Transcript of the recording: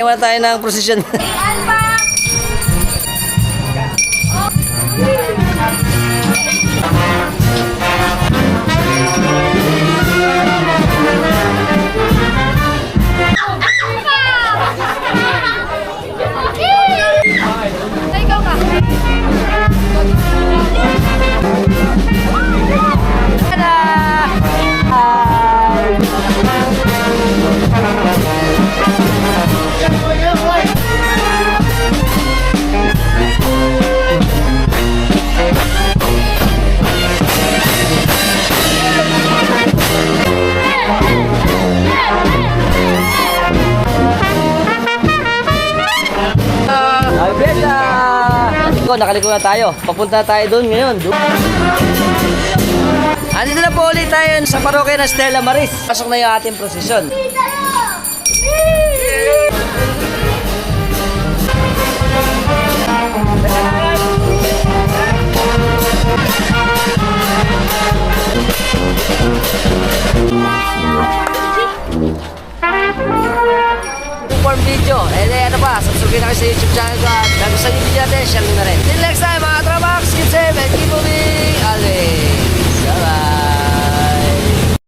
Wala tayo ng prosesyon. Ikaw ka. Nakaliko na tayo. Papunta tayo doon ngayon. Andito na po ulit tayo sa parokya ng Stella Maris. Pasok na yung ating prosesyon. Form video. Ano pa, subscribe na kayo sa YouTube channel ko at nagustuhan yung video natin, share nyo na rin. Till next time mga Trabox, keep safe and keep moving. Okay.